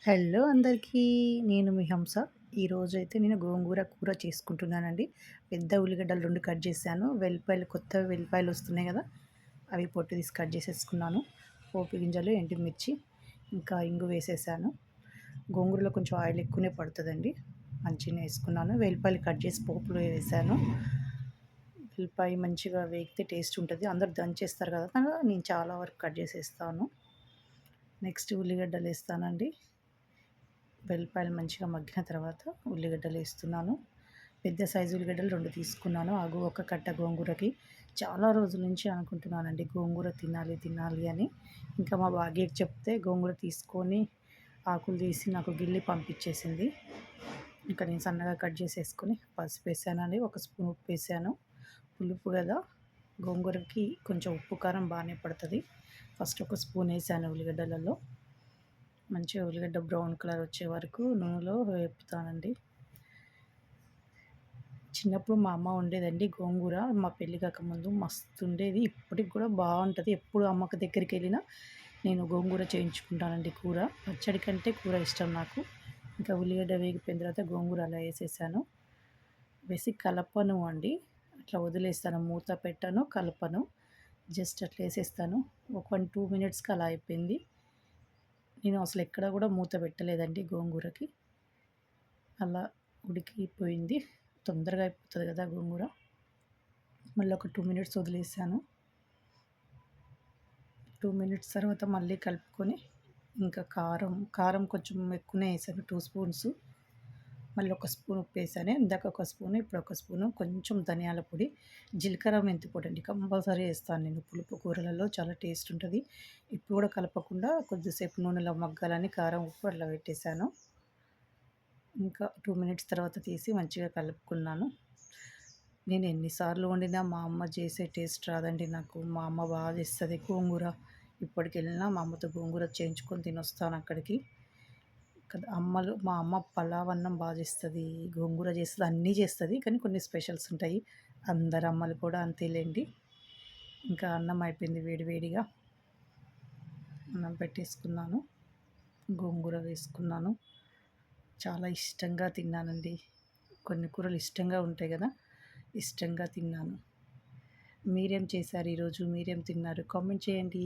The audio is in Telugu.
హలో అందరికీ. నేను మీ హంస. ఈరోజైతే నేను గోంగూర కూర చేసుకుంటున్నానండి. పెద్ద ఉల్లిగడ్డలు 2 కట్ చేశాను. వెల్లిపాయలు కొత్త వెల్లిపాయలు వస్తున్నాయి కదా! అవి పొట్టు తీసి కట్ చేసేసుకున్నాను. పోపు గింజలు, ఎండుమిర్చి, ఇంకా ఇంగు వేసేసాను. గోంగూరలో కొంచెం ఆయిల్ ఎక్కువనే పడుతుందండి. మంచిగానే వేసుకున్నాను. వెల్లిపాయలు కట్ చేసి పోపులో వేసాను. వెల్లిపాయ మంచిగా వేగితే టేస్ట్ ఉంటుంది. అందరూ దంచేస్తారు కదా! కానీ నేను చాలా వరకు కట్ చేసేస్తాను. నెక్స్ట్ ఉల్లిగడ్డలు వేస్తానండి. వెల్లిపాయలు మంచిగా మగ్గిన తర్వాత ఉల్లిగడ్డలు వేస్తున్నాను. పెద్ద సైజు ఉల్లిగడ్డలు 2 తీసుకున్నాను. ఒక కట్ట గోంగూరకి. చాలా రోజుల నుంచి అనుకుంటున్నానండి గోంగూర తినాలి, తినాలి అని. ఇంకా మా భాగ్యకి చెప్తే గోంగూర తీసుకొని ఆకులు తీసి నాకు గిల్లి పంపించేసింది. ఇంకా నేను సన్నగా కట్ చేసేసుకొని పసుపు వేసానండి. 1 స్పూన్ ఉప్పు వేసాను. పులుపు కదా, గోంగూరకి కొంచెం ఉప్పు కారం బాగానే పడుతుంది. ఫస్ట్ 1 స్పూన్ వేసాను ఉల్లిగడ్డలలో. మంచిగా ఉల్లిగడ్డ బ్రౌన్ కలర్ వచ్చే వరకు నూనెలో వేపుతానండి. చిన్నప్పుడు మా అమ్మ వండేదండి గోంగూర. మా పెళ్ళి కాకముందు మస్తు ఉండేది. ఇప్పటికి కూడా బాగుంటుంది. ఎప్పుడు అమ్మకి దగ్గరికి వెళ్ళినా నేను గోంగూర చేయించుకుంటానండి కూర. పచ్చడి కంటే కూర ఇష్టం నాకు. ఇంకా ఉల్లిగడ్డ వేగిపోయిన తర్వాత గోంగూర అలా వేసేసాను. వేసి కలపను అండి. అట్లా వదిలేస్తాను. మూత పెట్టను, కలపను. జస్ట్ అట్లా వేసేస్తాను. ఒక 2 మినిట్స్కి అలా అయిపోయింది. నేను అసలు ఎక్కడ కూడా మూత పెట్టలేదండి గోంగూరకి. అలా ఉడికిపోయింది. తొందరగా అయిపోతుంది కదా గోంగూర. మళ్ళీ ఒక 2 మినిట్స్ వదిలేసాను. 2 మినిట్స్ తర్వాత మళ్ళీ కలుపుకొని ఇంకా కారం కొంచెం ఎక్కువనే వేసాను, 2 స్పూన్స్. మళ్ళీ 1 స్పూన్ ఉప్పు వేసాను. ఇందాక 1 స్పూను, ఇప్పుడు 1 స్పూను. కొంచెం ధనియాల పొడి, జీలకర్ర, మెంతి పొడి అండి కంపల్సరీ వేస్తాను నేను. పులుపు కూరలలో చాలా టేస్ట్ ఉంటుంది. ఇప్పుడు కూడా కలపకుండా కొద్దిసేపు నూనెలో మగ్గాలని కారం, ఉప్పు అట్లా పెట్టేశాను. ఇంకా 2 మినిట్స్ తర్వాత తీసి మంచిగా కలుపుకున్నాను. నేను ఎన్నిసార్లు వండినా మా అమ్మ చేసే టేస్ట్ రాదండి నాకు. మా అమ్మ బాగా చేస్తుంది గోంగూర. ఇప్పటికెళ్ళినా మా అమ్మతో గోంగూర చేయించుకొని తినొస్తాను అక్కడికి. కదా మా అమ్మ పలావ్ అన్నం బాగా చేస్తుంది, గోంగూర చేస్తుంది, అన్నీ చేస్తుంది. కానీ కొన్ని స్పెషల్స్ ఉంటాయి. అందరి అమ్మలు కూడా అంతేలేండి. ఇంకా అన్నం అయిపోయింది వేడి వేడిగా. అన్నం పెట్టేసుకున్నాను. గోంగూర వేసుకున్నాను. చాలా ఇష్టంగా తిన్నానండి. కొన్ని కూరలు ఇష్టంగా ఉంటాయి కదా! ఇష్టంగా తిన్నాను. మీరేం చేశారు ఈరోజు? మీరేం తిన్నారు? కామెంట్ చేయండి.